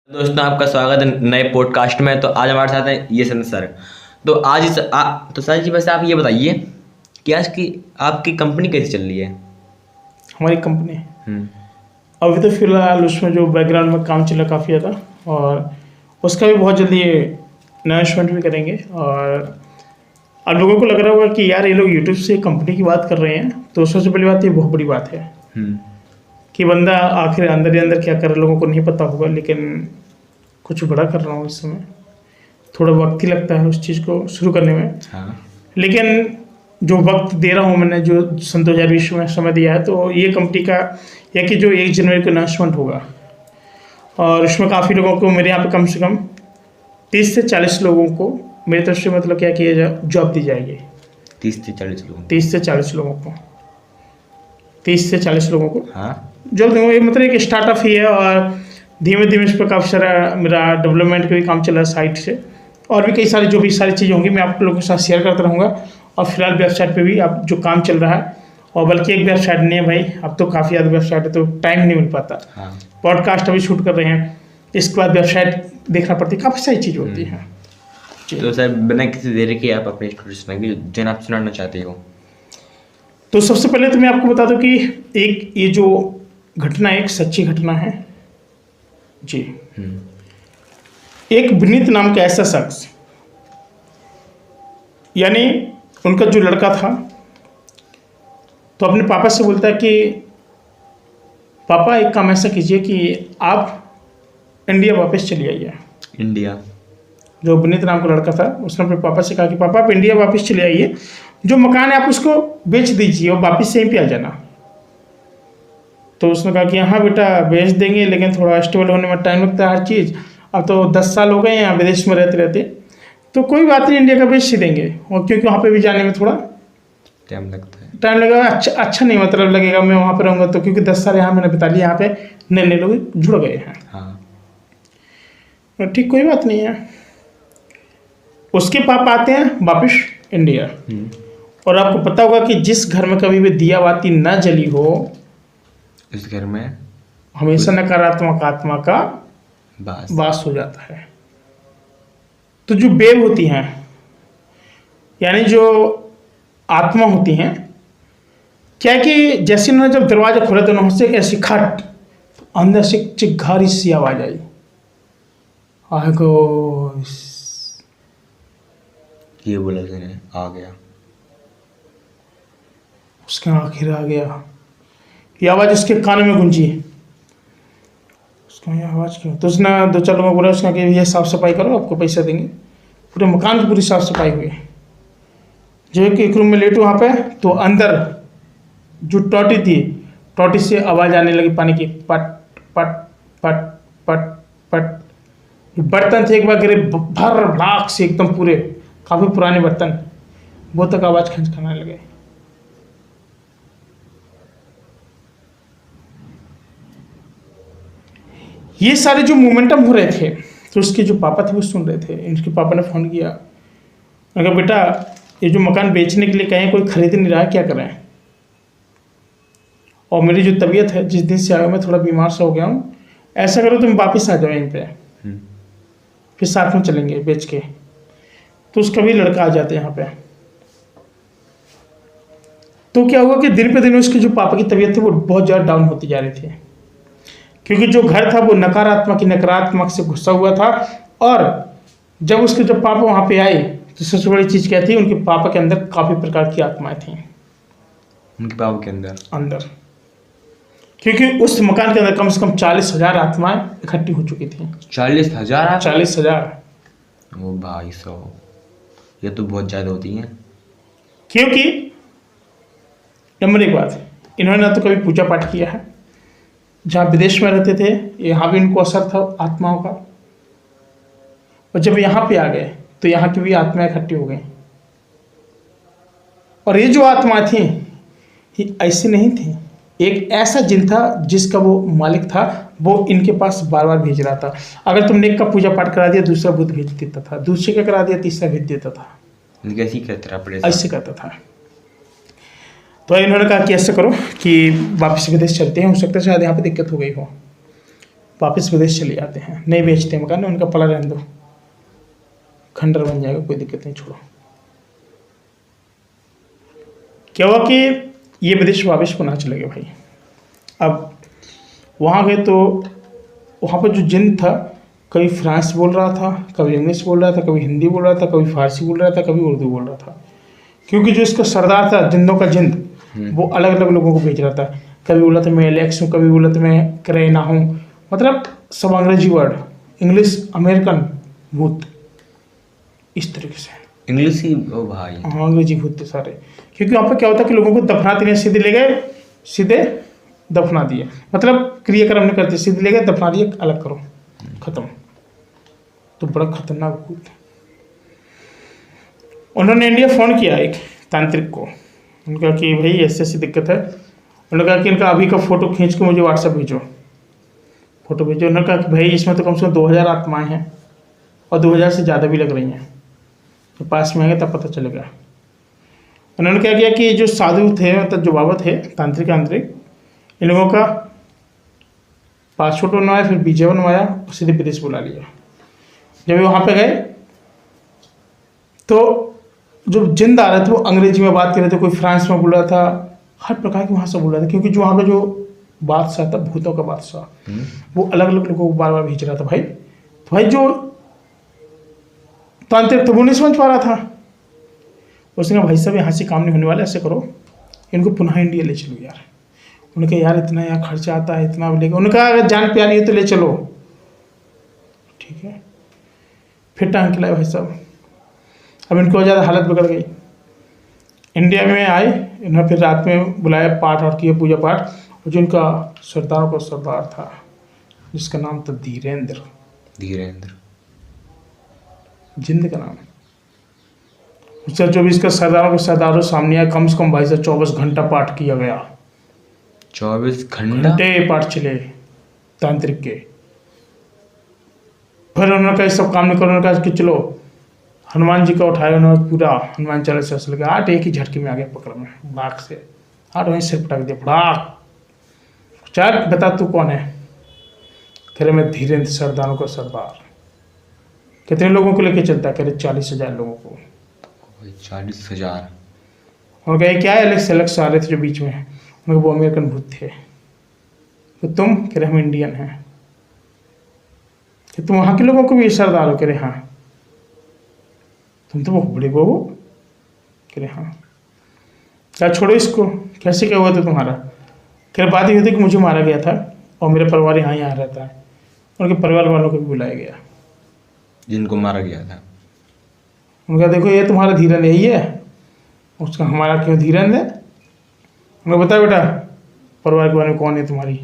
दोस्तों, आपका स्वागत है नए पॉडकास्ट में। तो आज हमारे साथ हैं ये सर। तो आज तो सर जी, वैसे आप ये बताइए कि आज की आपकी कंपनी कैसी चल रही है? हमारी कंपनी हम्म। अभी तो फिलहाल उसमें जो बैकग्राउंड में काम चला काफ़ी ज़्यादा, और उसका भी बहुत जल्दी अनाउंसमेंट भी करेंगे। और अब लोगों को लग रहा होगा कि यार ये लोग यूट्यूब से कंपनी की बात कर रहे हैं, तो सबसे पहली बात ये बहुत बड़ी बात है कि बंदा आखिर अंदर ही अंदर क्या कर रहा है लोगों को नहीं पता होगा, लेकिन कुछ बड़ा कर रहा हूँ इस समय। थोड़ा वक्त ही लगता है उस चीज़ को शुरू करने में। हाँ। लेकिन जो वक्त दे रहा हूँ मैंने, जो सन 2020 में समय दिया है, तो ये कंपनी का यह कि जो 1 जनवरी को अनाउंसमेंट होगा, और उसमें काफ़ी लोगों को मेरे यहाँ पे कम से कम 30 से 40 लोगों को मेरी तरफ से मतलब क्या किया जाए, जॉब दी जाएगी। 30 से 40 लोग? 30 से 40 लोगों को 30 से 40 लोगों को हाँ। जॉब दूँगा। ये मतलब एक स्टार्टअप ही है, और धीमे धीमे इस पर काफ़ी सारा मेरा डेवलपमेंट का भी काम चल रहा है साइट से, और भी कई सारी जो भी सारी चीज़ें होंगी मैं आप लोगों के साथ शेयर करता रहूँगा। और फिलहाल वेबसाइट पे भी अब जो काम चल रहा है, और बल्कि एक वेबसाइट नहीं है भाई, अब तो काफ़ी ज़्यादा वेबसाइट है, तो टाइम नहीं मिल पाता। हाँ। पॉडकास्ट अभी शूट कर रहे हैं, इसके बाद वेबसाइट देखना पड़ती है, काफ़ी सारी चीज़ होती है। तो सर, बिना किसी देरी के आप अपने स्टोरी सुनाइए जो आप सुनाना चाहते हो। तो सबसे पहले तो मैं आपको बता दूं कि एक ये जो घटना एक सच्ची घटना है जी। एक विनीत नाम का ऐसा शख्स, यानी उनका जो लड़का था, तो अपने पापा से बोलता है कि पापा एक काम ऐसा कीजिए कि आप इंडिया वापस चले आइए। इंडिया? जो विनीत नाम का लड़का था, उसने अपने पापा से कहा कि पापा आप इंडिया वापस चले आइए, जो मकान है आप उसको बेच दीजिए और वापस यहीं पे आ जाना। तो उसने कहा कि हाँ बेटा बेच देंगे, लेकिन थोड़ा स्टेबल होने में टाइम लगता है हर चीज़। अब तो 10 साल हो गए हैं विदेश में रहते रहते, तो कोई बात नहीं, इंडिया का बेच ही देंगे। और क्योंकि वहाँ पे भी जाने में थोड़ा टाइम लगता है, टाइम लगेगा। अच्छा नहीं मतलब लगेगा मैं वहाँ पर रहूँगा तो, क्योंकि 10 साल यहाँ मैंने बिता लिए, यहाँ पे नए नए लोग जुड़ गए हैं। हाँ। ठीक, कोई बात नहीं है। उसके पापा आते हैं वापिस इंडिया, और आपको पता होगा कि जिस घर में कभी भी दिया बाती न जली हो, इस घर में हमेशा नकारात्मक आत्मा का बास वास हो जाता है। तो जो बेव होती हैं, यानी जो आत्मा होती हैं, क्या है कि जैसे उन्होंने जब दरवाजा खोला तो उन्होंने से ऐसी खट, तो अंदर से चिघारी सी आवाज आई, आगो ये बोला मैंने, आ गया। उसके आखिर आ गया, ये आवाज़ उसके कान में गूंजी। उसका ये आवाज़ क्यों? तो उसने 2-4 लोगों को बोला, उसने कि ये साफ़ सफाई करो, आपको पैसा देंगे। पूरे मकान की पूरी साफ़ सफाई हुई। जो कि एक रूम में लेटू वहाँ पे, तो अंदर जो टोटी थी, टोटी से आवाज़ आने लगी पानी की, पट पट पट पट पट। बर्तन थे एक बार गिरे भर भाग से एकदम पूरे, काफ़ी पुराने बर्तन, वो तक आवाज़ खनखनाने लगे। ये सारे जो मोमेंटम हो रहे थे, तो उसके जो पापा थे वो सुन रहे थे। इनके पापा ने फ़ोन किया, अगर बेटा ये जो मकान बेचने के लिए कहें, कोई खरीद नहीं रहा है, क्या करें? और मेरी जो तबीयत है, जिस दिन से आया मैं थोड़ा बीमार सा हो गया हूँ, ऐसा करो तुम वापस आ जाओ यहीं पे, फिर साथ में चलेंगे बेच के। तो उसका भी लड़का आ जाता है यहाँ पे। तो क्या हुआ कि दिन पे दिन उसके जो पापा की तबीयत थी वो बहुत ज़्यादा डाउन होती जा रही थी, क्योंकि जो घर था वो नकारात्मक से घुसा हुआ था। और जब उसके जब पापा वहाँ पे आए, तो सबसे बड़ी चीज़ क्या थी, उनके पापा के अंदर काफ़ी प्रकार की आत्माएं थीं। उनके पापा के अंदर क्योंकि उस मकान के अंदर कम से कम 40,000 आत्माएं इकट्ठी हो चुकी थी। 40,000? 40,000। ओ भाई साहब, ये तो बहुत ज़्यादा होती हैं। क्योंकि नंबर एक बात, इन्होंने ना तो कभी पूजा पाठ किया है, जहाँ विदेश में रहते थे यहाँ भी इनको असर था आत्माओं का, और जब यहाँ पे आ गए तो यहाँ की भी आत्माएं इकट्ठी हो गई। और ये जो आत्मा थी ये ऐसी नहीं थी, एक ऐसा जिन था जिसका वो मालिक था, वो इनके पास बार बार भेज रहा था। अगर तुमने एक का पूजा पाठ करा दिया, दूसरा बुद्ध भेज देता था, दूसरे का करा दिया, तीसरा भेज देता था, ऐसे करता था। तो इन्होंने कहा कि ऐसा करो कि वापस विदेश चलते हैं, हो सकता है शायद यहाँ पे दिक्कत हो गई हो। वापस विदेश चले जाते हैं, नहीं बेचते मकान, उनका पड़ा रहने दो, खंडर बन जाएगा, कोई दिक्कत नहीं, छोड़ो। क्या हुआ कि ये विदेश वापस पुनः चले गए भाई। अब वहाँ गए तो वहाँ पर जो जिन था, कभी फ्रांस बोल रहा था, कभी इंग्लिश बोल रहा था, कभी हिंदी बोल रहा था, कभी फारसी बोल रहा था, कभी उर्दू बोल रहा था, क्योंकि जो इसका सरदार था जिंदों का जिंद, वो अलग अलग लोगों को भेज रहा था। कभी बोला था मैं एलेक्स हूँ, कभी बोला था मैं करेना हूँ, मतलब सब अंग्रेजी वर्ड, इंग्लिश अमेरिकन भूत, इस तरीके से इंग्लिश ही ओ भाई। हाँ अंग्रेजी भूत थे सारे। क्योंकि वहाँ पर क्या होता है कि लोगों को दफनाते नहीं, सीधे ले गए, सीधे दफना दिए, मतलब क्रियाक्रम नहीं करते, सीधे ले गए दफना दिए, अलग करो, खत्म। तो बड़ा खतरनाक भूत। उन्होंने इंडिया फ़ोन किया एक तांत्रिक को, उनका कि भाई ऐसी ऐसी दिक्कत है। उन्होंने कहा कि इनका अभी का फ़ोटो खींच के मुझे व्हाट्सएप भेजो, फ़ोटो भेजो। उन्होंने कहा कि भाई इसमें तो कम से कम 2000 आत्माएं हैं और 2000 से ज़्यादा भी लग रही हैं, तो पास में आएंगे तब पता चलेगा। उन्होंने क्या किया कि जो साधु थे, मतलब जो बाबा थे तांत्रिक आंतरिक, इन लोगों का पासपोर्ट बनवाया, फिर वीजा बनवाया और सीधे विदेश बुला लिया। जब वहाँ पे गए तो जो जिंद आ रहे थे वो अंग्रेजी में बात कर रहे थे, कोई फ्रांस में बोल रहा था, हर प्रकार की भाषा बोल रहा था, क्योंकि जो वहाँ का जो बादशाह था, भूतों का बादशाह, वो अलग अलग लोगों को बार बार भेज रहा था भाई। तो भाई जो तांत्रिक तो वो नहीं समझ पा रहा था। उसने कहा भाई साहब यहाँ से काम नहीं होने वाला, ऐसे करो इनको पुनः इंडिया ले चलो यार। उन्होंने कहा यार इतना यहाँ खर्चा आता है, इतना लेके, उन्होंने कहा अगर जान प्यारी है तो ले चलो, ठीक है। फिर टांग खिलाए भाई साहब। अब इनको ज़्यादा हालत बिगड़ गई। इंडिया में आए, इन्होंने फिर रात में बुलाया, पाठ और किया, पूजा पाठ। और जो इनका सरदारों का सरदार था जिसका नाम था धीरेन्द्र, धीरेन्द्र जिंद का नाम, उसका 24 का सरदारों सामने आया, कम से कम भाई साहब 24 घंटा पाठ किया गया। 24 घंटे पाठ चले तांत्रिक के। फिर उन्होंने कहा सब काम नहीं करो, उन्होंने कहा कि चलो हनुमान जी का उठाया, उन्होंने पूरा हनुमान चालीसा से लगा 8 एक ही झटके में आ गया पकड़ में, नाक से 8 वहीं सिर पटक दिया, फड़ाक। चार बता तू कौन है? कह रहे मैं धीरेन्द्र सरदारों का सरदार। कितने लोगों को लेके चलता है? कह रहे 40,000 लोगों को। 40,000। और कहे क्या एलेक्स एलेक्स आ रहे थे जो बीच में, उनके वो अमेरिकन भूत थे। तो तुम? कह रहे हम इंडियन हैं। कि तुम वहाँ के लोगों को भी सरदार हो? कह रहे हाँ। तुम तो बहुत बड़े बहू? कह रहे हाँ। क्या छोड़ो इसको, कैसे क्या हुआ था तुम्हारा? कह रहे बात ये होती कि मुझे मारा गया था और मेरा परिवार यहाँ रहता है। उनके परिवार वालों को भी बुलाया गया जिनको मारा गया था। उनका देखो ये तुम्हारा धीरेन्द्र यही है, उसका हमारा क्यों धीरेन्द्र है? उनको बता बेटा परिवार के बारे में कौन है तुम्हारी?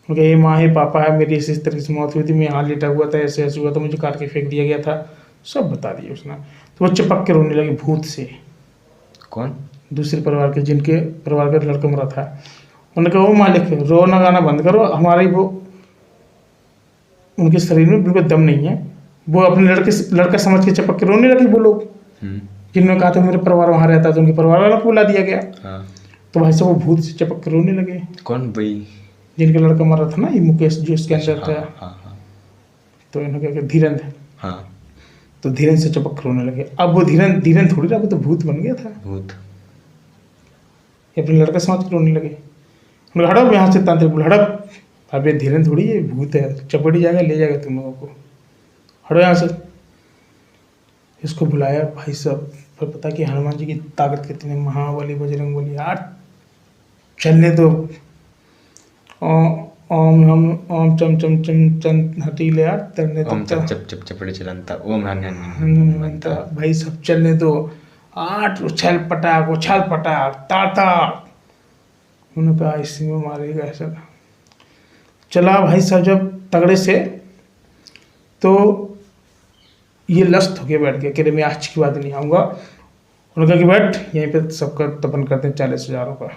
उनका ये माँ है, पापा है, मेरी इस तरह से मौत हुई थी, मैं यहाँ लेटा हुआ था, ऐसे ऐसे हुआ था, मुझे काट के फेंक दिया गया था, सब बता दिए उसने। तो वो चिपक के रोने लगे भूत से। कौन? दूसरे परिवार के, जिनके परिवार का लड़का मरा था। उन्होंने कहा वो मालिक रोना गाना बंद करो, हमारी वो उनके शरीर में बिल्कुल दम नहीं है। वो अपने लड़का समझ के चिपक के रोने लगे वो लोग, जिन्होंने कहा था मेरा परिवार वहाँ रहता, तो उनके परिवार वालों को बुला दिया गया। हाँ। तो भाई साहब वो भूत से चिपक के रोने लगे। कौन भाई? जिनका लड़का मरा था ना, ये मुकेश जो इसके अंदर था। हाँ। तो इन्होंने क्या धीरेन्द्र, हाँ। तो धीरेन्द्र से चिपक के रोने लगे। अब वो धीरेन्द्र थोड़ी रहा, वो तो भूत बन गया था। भूत अपने लड़का समझ के रोने लगे। उन्होंने हड़प यहाँ से, तांत्रिक बोला हड़प, अब ये धीरेन्द्र थोड़ी ये भूत है, चपटी जाएगा, ले जाएगा तुम लोगों को, हटो यहाँ से। इसको बुलाया भाई साहब, पर पता कि हनुमान जी की ताकत कितनी, महाबली बजरंग बली, यार चलने दो। ओम हम ओम चम चम चम चम हटीले यार तरने दो। ओम चप चप चप चपड़े चलंता ओम हनुमंता भाई सब चलने दो। 8 उछल पटाक ताता। उन्होंने कहा इसी में मारेगा ऐसा। चला भाई साहब जब तगड़े से, तो ये लस्त होके बैठ गया। कह रहे मैं आज की बात नहीं आऊँगा। उन्होंने कहा कि बैठ यहीं पे सबका तपन करते हैं 40,000 का।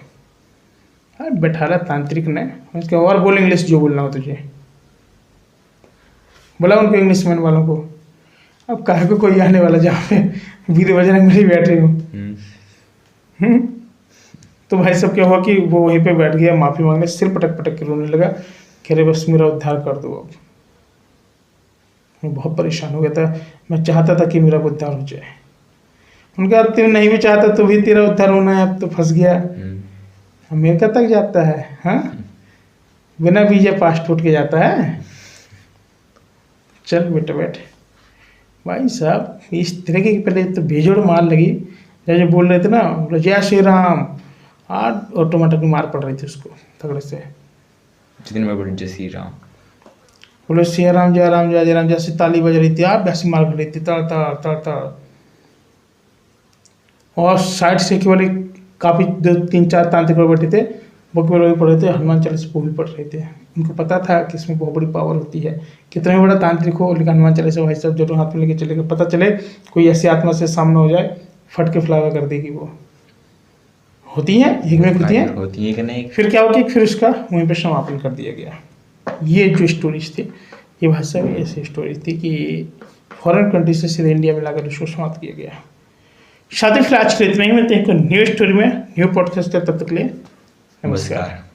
अरे बैठा रहा तांत्रिक ने, उसके और बोल इंग्लिश जो बोलना हो तुझे, बोला उनको इंग्लिश मैन वालों को। अब काहे को कोई आने वाला जहाँ पे वीर बजरंग बली बैठे हो। तो भाई साहब क्या हुआ कि वो वहीं पे बैठ गया, माफ़ी मांगने, सिर पटक पटक के रोने लगा कह रहे बस मेरा उद्धार कर दो अब। मैं बहुत परेशान हो गया था, मैं चाहता था कि मेरा उद्धार हो जाए। उनका अब तू नहीं भी चाहता तो भी तेरा उद्धार होना है, अब तो फंस गया। अमेरिका तक जाता है, हाँ, बिना वीजा पासपोर्ट के जाता है। चल बेटा बैठ। भाई साहब इस तरह की पहले तो बेजोड़ मार लगी, जब बोल रहे थे ना बोले जय श्री राम, आज ऑटोमेटिक मार पड़ रही थी उसको तगड़े से। जितने में बोले जय श्री राम, बोले श्री राम जय राम जय जय राम, जैसे ताली बज रही थी आप वैसे मार कर रही थी तड़ तड़ तड़ तड़। और साइड से केवल काफ़ी 2-3-4 तांत्रिक लोग बैठे थे, वो केवल वही पढ़ रहे थे, हनुमान चालीसा वो भी पढ़ रहे थे। उनको पता था कि इसमें बहुत बड़ी पावर होती है, कितना भी बड़ा तांत्रिक हो लेकिन हनुमान चालीसा भाई साहब जरूर हाथ में लेके चलेगा, पता चले कोई ऐसी आत्मा से सामने हो जाए फट के फ्लावर कर देगी। वो होती है एक में होती है कि नहीं। फिर क्या होती है, फिर उसका वहीं पर समापन कर दिया गया। ये जो स्टोरीज थी ये भाई साहब ऐसी स्टोरी थी कि फॉरेन कंट्री से सीधे इंडिया में लाकर उसको समाप्त किया गया। साथ ही फिर आज के लिए इतना ही, मिलते हैं न्यू स्टोरी में न्यू पॉडकास्ट, तब तक के लिए नमस्कार।